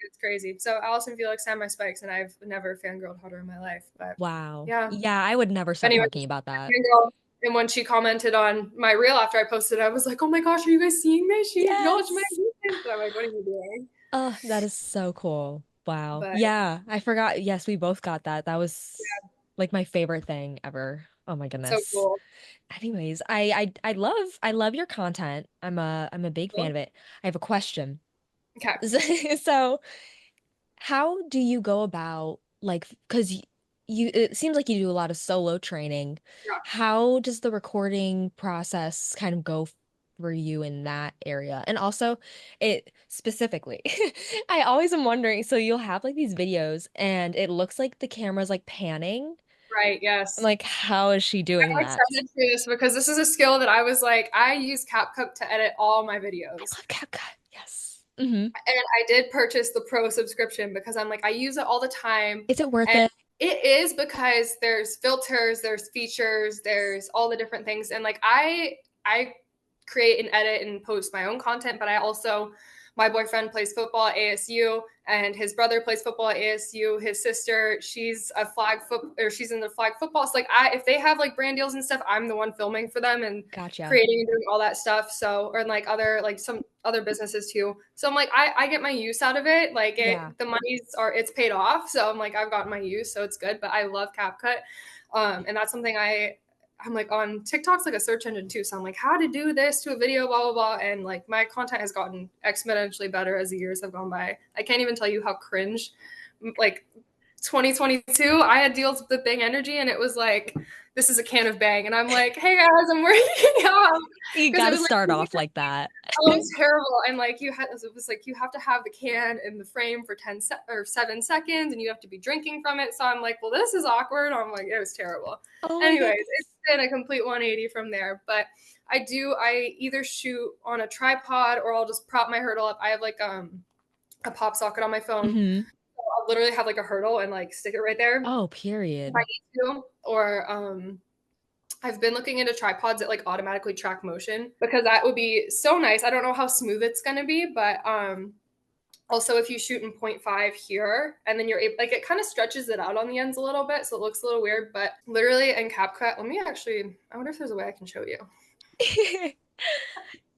It's crazy. So Allison Felix signed my spikes, and I've never fangirled harder in my life. But Wow. yeah. Yeah, I would never stop Anyway, talking about that. fangirl. And when she commented on my reel after I posted, I was like, oh my gosh, are you guys seeing this? She acknowledged my Yes. existence. And I'm like, what are you doing? Oh, that is so cool. Wow. But Yeah, I forgot. Yes, we both got that. That was like my favorite thing ever. Oh my so goodness. cool. Anyways, I love your content. I'm a big fan of it. I have a question. Okay. So, how do you go about like because you it seems like you do a lot of solo training. Yeah. How does the recording process kind of go for you in that area? And also it specifically, I always am wondering, so you'll have like these videos and it looks like the camera's like panning. Right. I'm Yes. like, how is she doing I'm that? excited for this because this is a skill that I was like, I use CapCut to edit all my I videos. love CapCut. Yes. Hmm. And I did purchase the pro subscription because I'm like, I use it all the time. Is it worth And it? it is because there's filters, there's features, there's all the different things. And like I create and edit and post my own content, but I also my boyfriend plays football at ASU and his brother plays football at ASU. His sister, she's a flag foot or she's in the flag football. So like if they have like brand deals and stuff, I'm the one filming for them and Gotcha. creating and doing all that stuff. So or like other like some other businesses too. So I'm like I get my use out of it. Like Yeah. the it's paid off. So I'm like I've gotten my use, so it's good. But I love CapCut. And that's something I'm like on TikTok's like a search engine too. So I'm like, how to do this to a video, blah, blah, blah. And like my content has gotten exponentially better as the years have gone by. I can't even tell you how cringe like 2022, I had deals with Bang Energy and it was like, this is a can of Bang. And I'm like, hey guys, I'm working out. You Because got it to was start like, off like that. oh, it was terrible. And like it was like you have to have the can in the frame for 7 seconds and you have to be drinking from it. So I'm like, well, this is awkward. I'm like, it was terrible. Oh my Anyways, goodness. it's been a complete 180 from there. But I either shoot on a tripod or I'll just prop my hurdle up. I have like a pop socket on my phone. Hmm. I'll literally have like a hurdle and like stick it right there if Oh, I period. need to. Or I've been looking into tripods that like automatically track motion because that would be so nice. I don't know how smooth it's gonna be, but also if you shoot in 0.5 here and then you're able like it kind of stretches it out on the ends a little bit, so it looks a little weird. But literally in CapCut, I wonder if there's a way I can show you.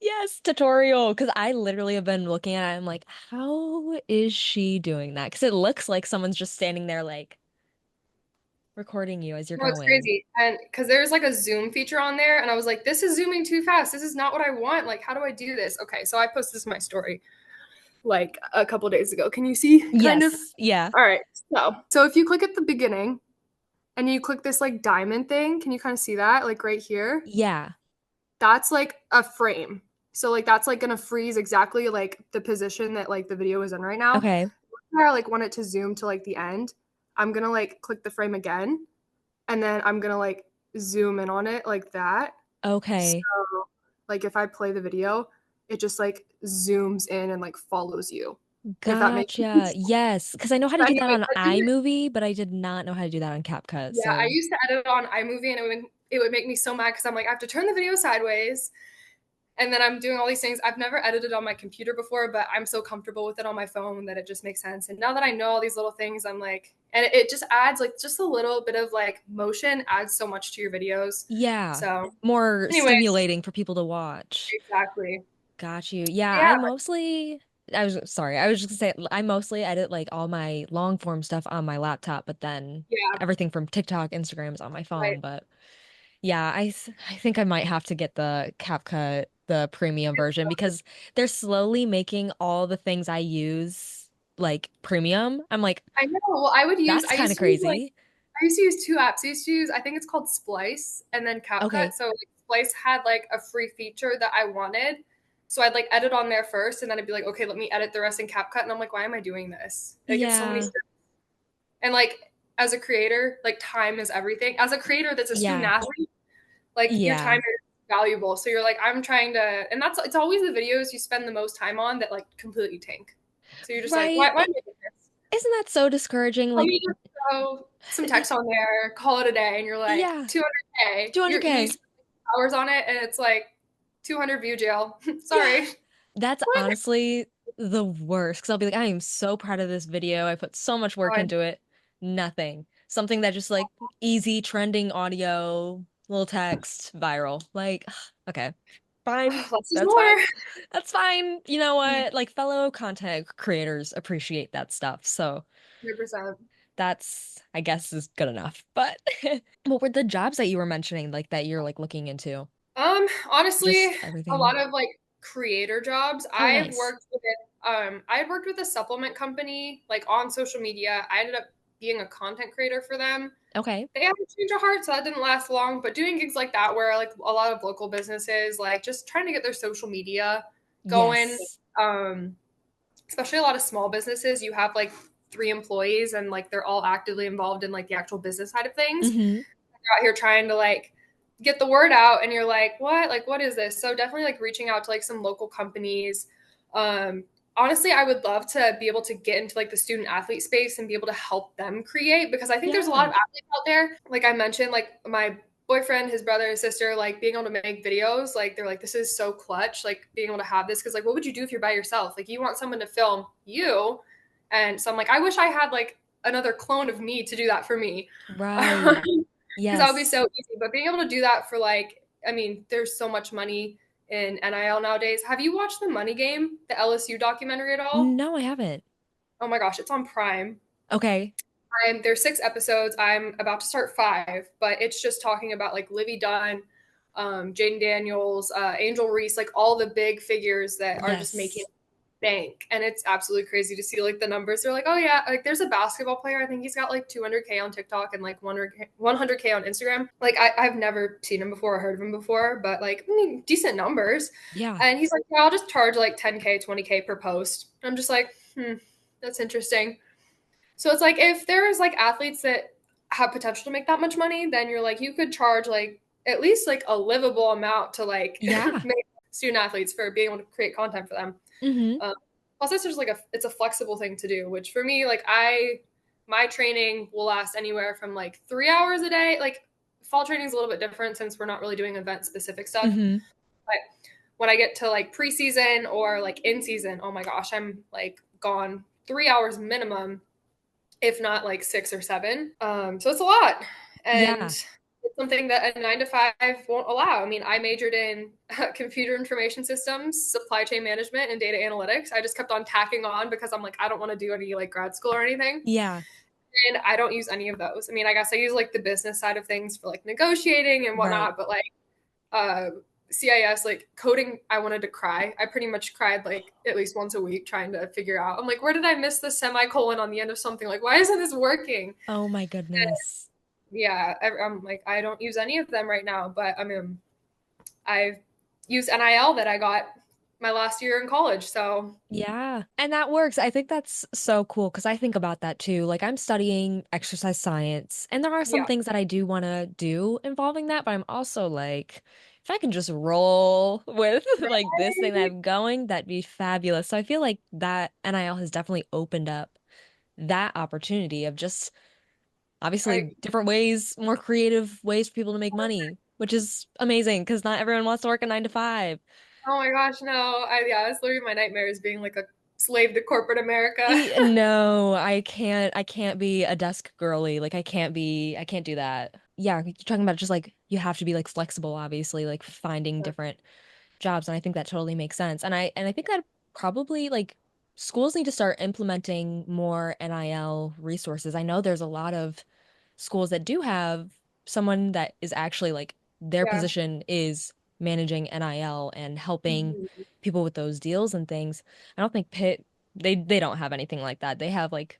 Yes, tutorial. Because I literally have been looking at it. I'm like, how is she doing that? Because it looks like someone's just standing there, like recording you as you're No, it's going. crazy. And because there's like a zoom feature on there, and I was like, this is zooming too fast. This is not what I want. Like, how do I do this? Okay, so I posted this in my story like a couple days ago. Can you see? Kind of. Yes. Yeah. All right. So if you click at the beginning and you click this like diamond thing, can you kind of see that? Like right here? Yeah. That's like a frame. So like that's like gonna freeze exactly like the position that like the video is in right now. Okay. I like want it to zoom to like the end. I'm gonna like click the frame again and then I'm gonna like zoom in on it like that. So Okay. like if I play the video, it just like zooms in and like follows you. If that makes Gotcha. sense. Yes. Because I know how to But do that anyways, on iMovie, but I did not know how to do that on CapCut. yeah, I So, used to edit on iMovie and it would make me so mad because I'm like, I have to turn the video sideways and then I'm doing all these things. I've never edited on my computer before, but I'm so comfortable with it on my phone that it just makes sense. And now that I know all these little things, I'm like, and it just adds like just a little bit of like motion adds so much to your videos. yeah, So, more anyways, stimulating for people to watch. exactly. Got you. Yeah, Yeah, I was sorry. I was just gonna say I mostly edit like all my long form stuff on my laptop, but then yeah, everything from TikTok, Instagram is on my right. phone. But yeah, I think I might have to get the CapCut, the premium version because they're slowly making all the things I use like premium. I'm like, I know. Well, that's I kind used of to use like crazy. I used to use two apps. I used to use I think it's called Splice and then CapCut. Okay. So like, Splice had like a free feature that I wanted. So I'd like edit on there first and then I'd be like, okay, let me edit the rest in CapCut. And I'm like, why am I doing this? Like it's so many Yeah. steps. And like as a creator, like time is everything. As a creator that's a student Yeah. athlete, like your time Yeah. is valuable. So you're like, I'm trying to and that's it's always the videos you spend the most time on that like completely tank. So you're just like, Right. why am I doing this? Isn't that so discouraging? Let Like, me just throw some text on there, call it a day, and you're like yeah, 200K. You 200K. spend hours on it, and it's like 200 view jail. Yeah. Sorry. That's What? honestly the worst because I'll be like, I am so proud of this video. I put so much work into it. Nothing. Something that just like easy trending audio, little text, viral. Like, okay, fine. Less is That's fine. more. That's fine. You know what? Like fellow content creators appreciate that stuff. So 100%. that's, I guess, is good enough. But what were the jobs that you were mentioning, like that you're like looking into? Honestly, Just a everything. lot of like creator jobs. Oh, nice. I had worked with a supplement company like on social media. I ended up being a content creator for them. Okay. They had a change of heart, so that didn't last long. But doing gigs like that, where like a lot of local businesses, like just trying to get their social media going, Yes. um, especially a lot of small businesses, you have like 3 employees and like they're all actively involved in like the actual business side of things. Hmm. You're out here trying to like get the word out, and you're like, what? Like, what is this? So definitely like reaching out to like some local companies. Um, honestly, I would love to be able to get into like the student athlete space and be able to help them create because I think there's a lot Yeah. of athletes out there. Like I mentioned, like my boyfriend, his brother, his sister, like being able to make videos, like they're like, this is so clutch, like being able to have this. Cause like, what would you do if you're by yourself? Like, you want someone to film you. And so I'm like, I wish I had like another clone of me to do that for me. Right. Because that would be Yes. so easy. But being able to do that for like, I mean, there's so much money in NIL nowadays. Have you watched the Money Game, the LSU documentary at all? No, I haven't. Oh my gosh, it's on Prime. Okay. There's 6 episodes. I'm about to start five, but it's just talking about like Livy Dunn, Jaden Daniels, Angel Reese, like all the big figures that are just making Yes. bank. And it's absolutely crazy to see like the numbers. They're like, oh yeah, like there's a basketball player. I think he's got like 200K on TikTok and like 100K on Instagram. Like I've never seen him before or heard of him before, but like I mean, decent numbers. Yeah. And he's like, yeah, I'll just charge like 10K, 20K per post. I'm just like, that's interesting. So it's like if there's like athletes that have potential to make that much money, then you're like you could charge like at least like a livable amount to like Yeah. make student athletes for being able to create content for them. Mm-hmm. Um, Plus, it's just like it's a flexible thing to do, which for me, like my training will last anywhere from like 3 hours a day. Like fall training is a little bit different since we're not really doing event specific stuff. Mm-hmm. But when I get to like preseason or like in season, oh my gosh, I'm like gone 3 hours minimum, if not like 6 or 7. So it's a lot. And Yeah. it's something that a 9 to 5 won't allow. I mean, I majored in computer information systems, supply chain management, and data analytics. I just kept on tacking on because I'm like, I don't want to do any like grad school or anything. Yeah. And I don't use any of those. I mean, I guess I use like the business side of things for like negotiating and Right. whatnot, but like uh CIS, like coding, I wanted to cry. I pretty much cried like at least once a week trying to figure out. I'm like, where did I miss the semicolon on the end of something? Like, why isn't this working? Oh my goodness. Yeah, I'm like, I don't use any of them right now, but I mean, I've used NIL that I got my last year in college. So Yeah. And that works. I think that's so cool because I think about that too. Like I'm studying exercise science and there are some yeah, things that I do want to do involving that, but I'm also like, if I can just roll with like this thing that I'm going, that'd be fabulous. So I feel like that NIL has definitely opened up that opportunity of just I, obviously different ways, more creative ways for people to make money, which is amazing because not everyone wants to work a 9 to 5. oh my gosh, no. Yeah, it's literally my nightmare is being like a slave to corporate America. No, I can't be a desk girly. Like I can't do that. Yeah, you're talking about just like you have to be like flexible, obviously, like finding different jobs, and I think that totally makes sense. And I think that probably like schools need to start implementing more NIL resources. I know there's a lot of schools that do have someone that is actually like their Yeah. position is managing NIL and helping Mhm. people with those deals and things. I don't think Pitt they don't have anything like that. They have like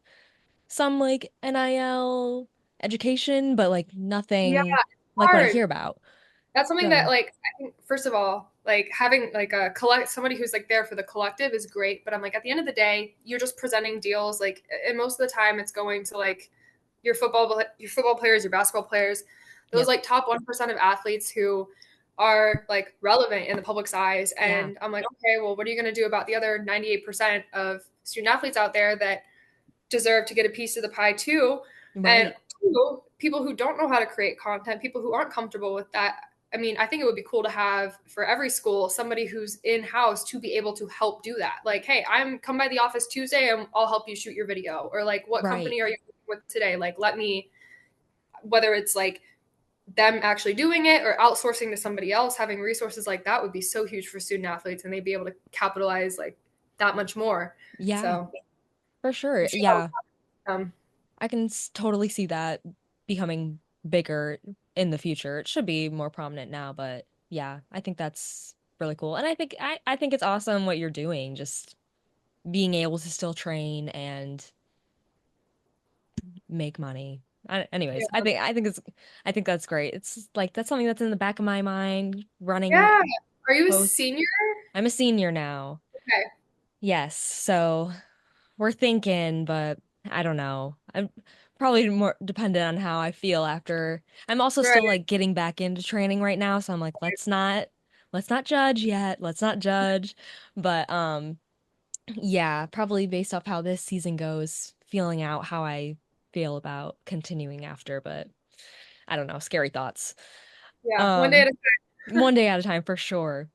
some like NIL education, but like Yeah, nothing it's like what I hard. hear about. That's something that So, like I think first of all, like having like a collect somebody who's like there for the collective is great, but I'm like at the end of the day, you're just presenting deals like and most of the time it's going to like your football players, your basketball players, those yep. like top 1% of athletes who are like relevant in the public's eyes. Yeah. And I'm like, okay, well, what are you going to do about the other 98% of student athletes out there that deserve to get a piece of the pie too? And Right. two, people who don't know how to create content, people who aren't comfortable with that. I mean, I think it would be cool to have for every school somebody who's in house to be able to help do that. Like, hey, I'm come by the office Tuesday and I'll help you shoot your video. Or like, what Right. company are you with today? Like, let me, whether it's like them actually doing it or outsourcing to somebody else, having resources like that would be so huge for student athletes and they'd be able to capitalize like that much more. Yeah, So for I'm sure. sure that Yeah. would come. I can totally see that becoming bigger in the future. It should be more prominent now, but yeah, I think that's really cool. And I think it's awesome what you're doing, just being able to still train and make money. Anyways, Yeah. I think that's great. It's like that's something that's in the back of my mind, running Yeah. Are you a post. senior? I'm a senior now. Okay. Yes, so we're thinking, but I don't know. I'm probably more dependent on how I feel after. I'm also still Right. like getting back into training right now, so I'm like, let's not judge yet. Let's not judge. But Yeah, probably based off how this season goes, feeling out how I feel about continuing after, but I don't know, scary thoughts. Yeah, one day at Um, a time. one day at a time for sure.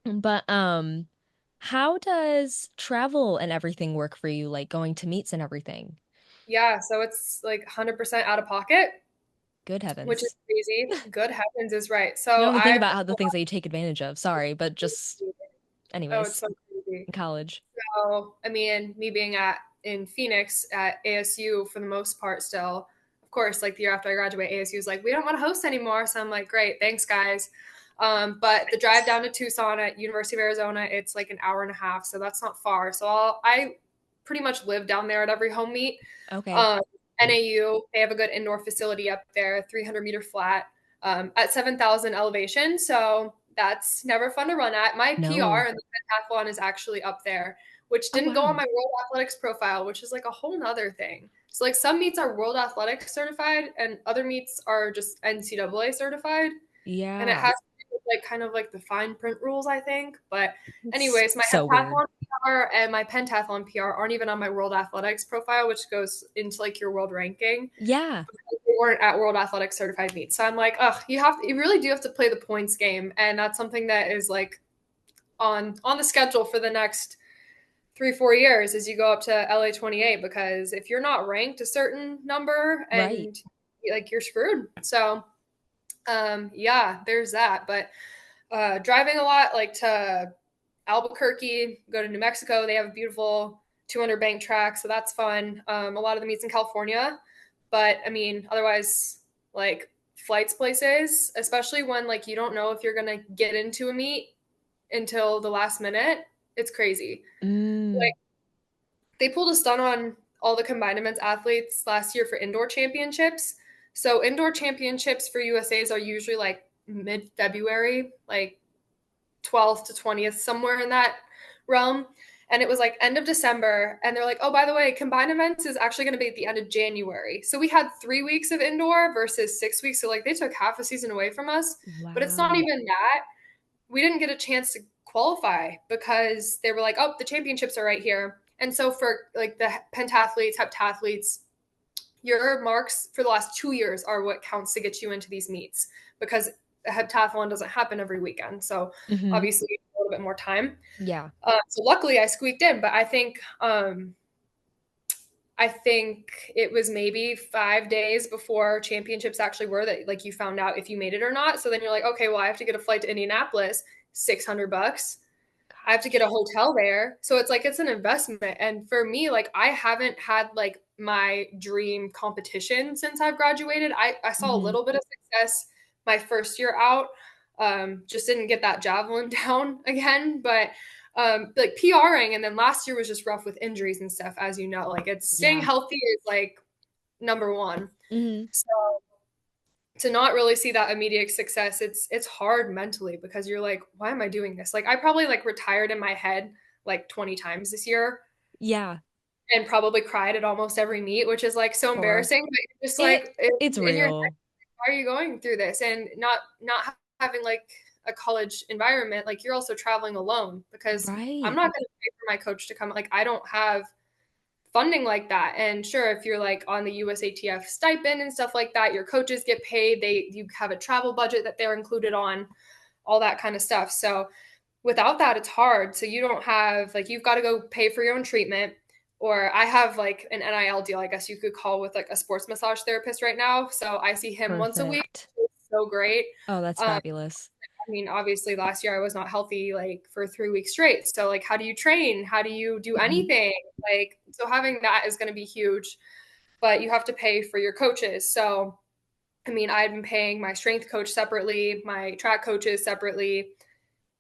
But how does travel and everything work for you, like going to meets and everything? Yeah, so it's like 100% out of pocket, Good which is heavens. crazy. Good heavens is right. You So don't even think I about how the things that you take advantage of. Sorry, but just oh, it's anyways, so crazy. in college. So, I mean, me being at in Phoenix at ASU for the most part still, of course, like the year after I graduate, ASU is like, we don't want to host anymore. So I'm like, great, thanks, guys. But the drive down to Tucson at University of Arizona, it's like an hour and a half, so that's not far. So I pretty much live down there at every home meet. Okay. Um, NAU, they have a good indoor facility up there, 300-meter flat at 7,000 elevation. So that's never fun to run at. My PR No. in the pentathlon is actually up there, which Oh didn't go on wow. my World Athletics profile, which is like a whole nother thing. So like some meets are World Athletics certified and other meets are just NCAA certified. And it Yeah. has to do with like kind of like the fine print rules, I think. But It's anyways, my so weird. heptathlon PR and my pentathlon PR aren't even on my World Athletics profile, which goes into like your world ranking. Yeah. They weren't at World Athletics certified meets. So I'm like, ugh, you really do have to play the points game. And that's something that is like on the schedule for the next 3-4 years as you go up to LA 28, because if you're not ranked a certain number Right. and like you're screwed. So yeah, there's that. But driving a lot, like to Albuquerque, go to New Mexico. They have a beautiful 200 bank track, so that's fun. A lot of the meets in California, but I mean, otherwise, like flights places, especially when like you don't know if you're gonna get into a meet until the last minute. It's crazy. Mm. Like they pulled a stunt on all the combined events athletes last year for indoor championships. So indoor championships for USA's are usually like mid February, like 12th to 20th, somewhere in that realm. And it was like end of December. And they're like, oh, by the way, combined events is actually going to be at the end of January. So we had 3 weeks of indoor versus 6 weeks. So like they took half a season away from us. But it's not Wow. even that. We didn't get a chance to qualify because they were like, oh, the championships are right here. And so for like the pentathletes, heptathletes, your marks for the last 2 years are what counts to get you into these meets, because a heptathlon doesn't happen every weekend. So Mm-hmm. obviously a little bit more time. Yeah. So luckily I squeaked in, but I think it was maybe 5 days before championships actually were that like you found out if you made it or not. So then you're like, okay, well I have to get a flight to Indianapolis, $600. I have to get a Gosh. hotel there. So it's like it's an investment. And for me, like I haven't had like my dream competition since I've graduated. I saw a Mm-hmm. little bit of success my first year out. Just didn't get that javelin down again. But like PRing, and then last year was just rough with injuries and stuff, as you know. Like it's staying Yeah. healthy is like number one. Mm-hmm. So to not really see that immediate success, it's hard mentally, because you're like, why am I doing this? Like I probably like retired in my head like 20 times this year Yeah. and probably cried at almost every meet, which is like so Sure. embarrassing. But you're just It like it's in your head, real. why are you going through this? And not having like a college environment, like you're also traveling alone, because I'm Right. not going to pay for my coach to come. Like I don't have funding like that. And sure, if you're like on the USATF stipend and stuff like that, your coaches get paid. You have a travel budget that they're included on, all that kind of stuff. So without that, it's hard. So you don't have like you've got to go pay for your own treatment. Or I have like an NIL deal, I guess you could call, with like a sports massage therapist right now. So I see him once a week. Perfect. It's so great. Oh, that's Um, fabulous. I mean, obviously last year I was not healthy like for 3 weeks straight. So like how do you train? How do you do Mhm. anything? Like so having that is going to be huge, but you have to pay for your coaches. So I mean, I've been paying my strength coach separately, my track coaches separately.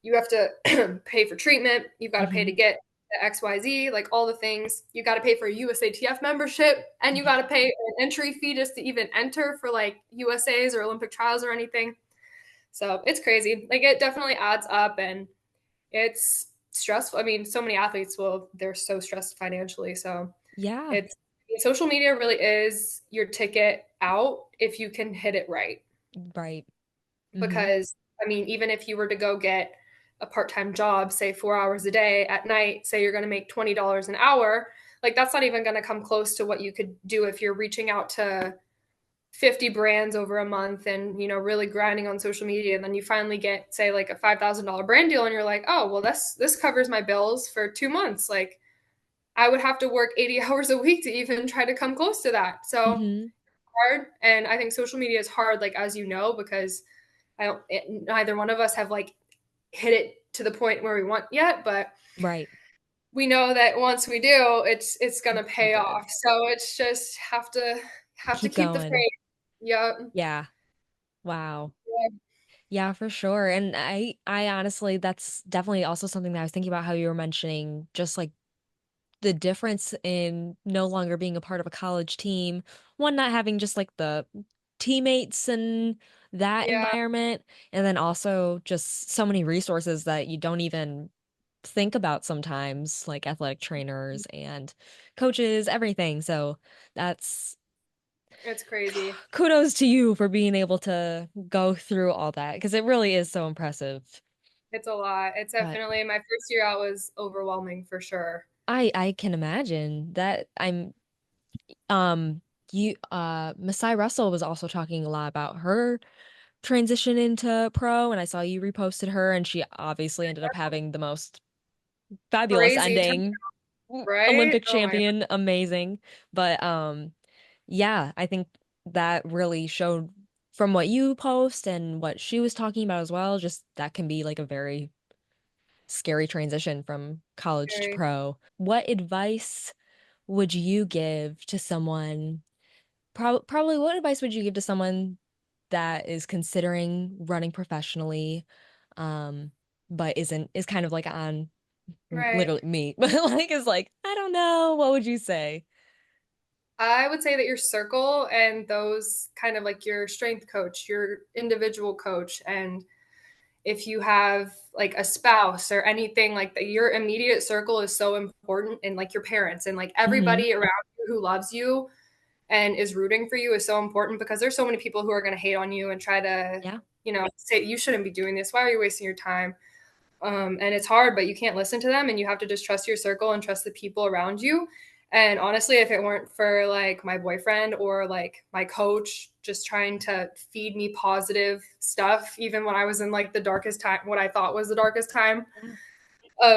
You have to pay for treatment, you've got to pay to Mhm. get the XYZ, like all the things. You got to pay for a USATF membership, and you got to pay an entry fee just to even enter for like USA's or Olympic trials or anything. So it's crazy. Like it definitely adds up, and it's stressful. I mean, so many athletes they're so stressed financially. So Yeah. it's social media really is your ticket out if you can hit it right. Right. Mhm. Because I mean, even if you were to go get a part-time job, say 4 hours a day at night, say you're going to make $20 an hour, like that's not even going to come close to what you could do if you're reaching out to 50 brands over a month and really grinding on social media, and then you finally get say like a $5,000 brand deal and you're like, oh well, this covers my bills for 2 months. Like I would have to work 80 hours a week to even try to come close to that. So Hmm. hard. And I think social media is hard, like as you know, because neither one of us have like hit it to the point where we want yet, but Right. we know that once we do, it's gonna Be pay good. off. So it's just have to Keep keep the going. faith. Yeah. Yeah. Wow. Yeah. Yeah, for sure. And I honestly, that's definitely also something that I was thinking about how you were mentioning, just like the difference in no longer being a part of a college team, one not having just like the teammates and that Yeah. environment, and then also just so many resources that you don't even think about sometimes, like athletic trainers and coaches, everything. So that's It's crazy. kudos to you for being able to go through all that because it really is so impressive. It's a lot. It's But definitely my first year out was overwhelming for sure. I can imagine that um you Masai Russell was also talking a lot about her transition into pro, and I saw you reposted her, and she obviously ended up having the most fabulous Crazy, ending. right? Olympic Oh my champion, amazing. But yeah, I think that really showed from what you post and what she was talking about as well, just that can be like a very scary transition from college to God. pro. What advice would you give to someone? Probably what advice would you give to someone that is considering running professionally, um, but is kind of like on Right. literally me, but like is like, I don't know, what would you say? I would say that your circle and those kind of like your strength coach, your individual coach, and if you have like a spouse or anything like that, your immediate circle is so important, and like your parents and like Hmm. everybody around you who loves you and is rooting for you is so important, because there's so many people who are going to hate on you and try to, Yeah, say you shouldn't be doing this. Why are you wasting your time? And it's hard, but you can't listen to them, and you have to just trust your circle and trust the people around you. And honestly, if it weren't for like my boyfriend or like my coach just trying to feed me positive stuff, even when I was in like the darkest time, what I thought was the darkest time yeah.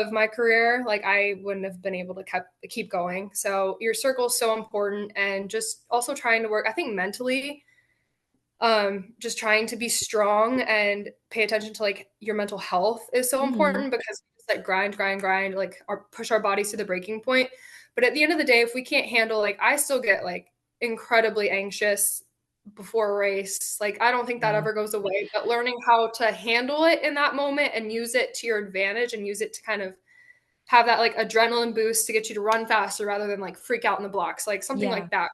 of my career, like I wouldn't have been able to keep going. So your circle is so important, and just also trying to work, I think mentally, just trying to be strong and pay attention to like your mental health is so Hmm. important, because we just like grind, like push our bodies to the breaking point. But at the end of the day, if we can't handle, like I still get like incredibly anxious before a race. Like I don't think that Yeah. ever goes away, but learning how to handle it in that moment and use it to your advantage and use it to kind of have that like adrenaline boost to get you to run faster rather than like freak out in the blocks, like something Yeah, like that.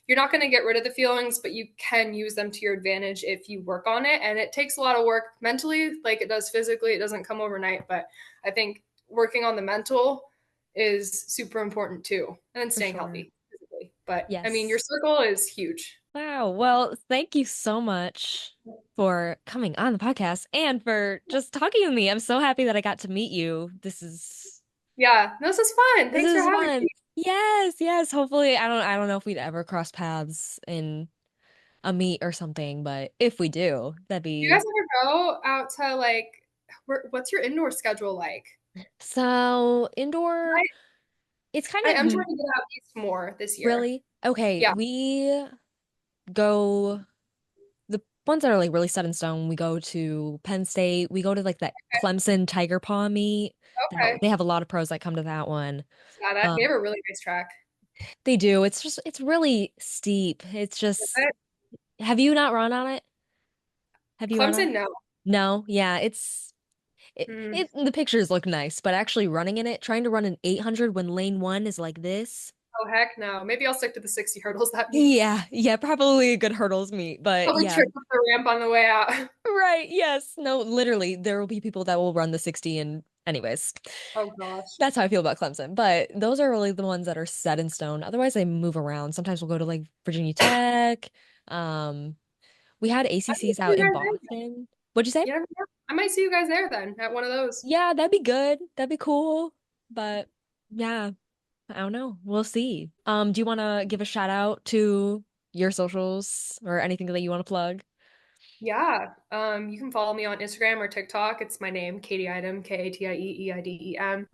You're not going to get rid of the feelings, but you can use them to your advantage if you work on it. And it takes a lot of work mentally, like it does physically. It doesn't come overnight, but I think working on the mental is super important too. And then for staying sure. healthy physically. But I mean, your Yes. circle is huge. Wow. Well, thank you so much for coming on the podcast and for just talking with me. I'm so happy that I got to meet you. Yeah, this is fun. This Thanks for is having fun. me. Yes, yes. Hopefully, I don't know if we'd ever cross paths in a meet or something, but if we do, that'd Do you guys be ever go out to like, what's your indoor schedule like? so indoor. It's kind I of am trying to get out east more this year. really okay. Yeah. We go the ones that are like really set in stone. We go to Penn State. We go to like that Clemson Tiger Paw meet. That Okay. they have a lot of pros that come to that one. Yeah, that we Um, have a really nice track. they do. It's really steep. It's Is just it? have you not run on it? Have you run on it? Clemson, no. No, yeah, Hmm. the pictures look nice, but actually running in it, trying to run an 800 when lane one is like this. Oh heck no. Maybe I'll stick to the 60 hurdles that meet. Yeah, yeah, probably a good hurdles meet, but Probably yeah, trip up the ramp on the way out. right, yes. No, literally, there will be people that will run the 60 and anyways. Oh gosh. That's how I feel about Clemson, but those are really the ones that are set in stone. Otherwise, they move around. Sometimes we'll go to like Virginia Tech. Um, we had I think ACCs out you in guys Boston. What'd you say? You never know. I might see you guys there then at one of those. Yeah, that'd be good. That'd be cool. But yeah, I don't know. We'll see. Do you want to give a shout out to your socials or anything that you want to plug? Yeah. You can follow me on Instagram or TikTok. It's my name, Katie Idem, Katie Eidem.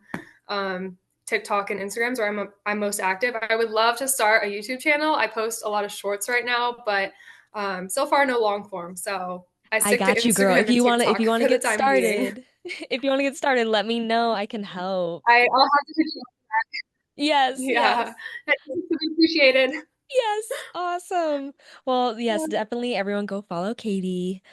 Um, TikTok and Instagrams where I'm most active. I would love to start a YouTube channel. I post a lot of shorts right now, but so far no long form. So I I stick to got you, girl. Instagram and If TikTok you want to for the get time being. started, if you want to get started, let me know. I can help. I'll have to hit you. Yes, Yeah, yes. that needs to be appreciated. Yes, awesome. Well, yes, definitely everyone go follow Katie.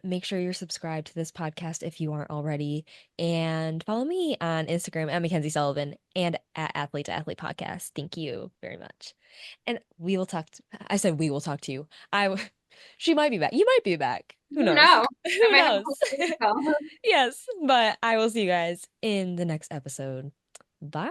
Make sure you're subscribed to this podcast if you aren't already, and follow me on Instagram at Mackenzie Sullivan and at Athlete to Athlete Podcast. Thank you very much. And we will talk I said we will talk to you. She might be back. You might be back. You Who never knows? know. I Who might have a knows? whole thing to tell. Yes, but I will see you guys in the next episode. Bye.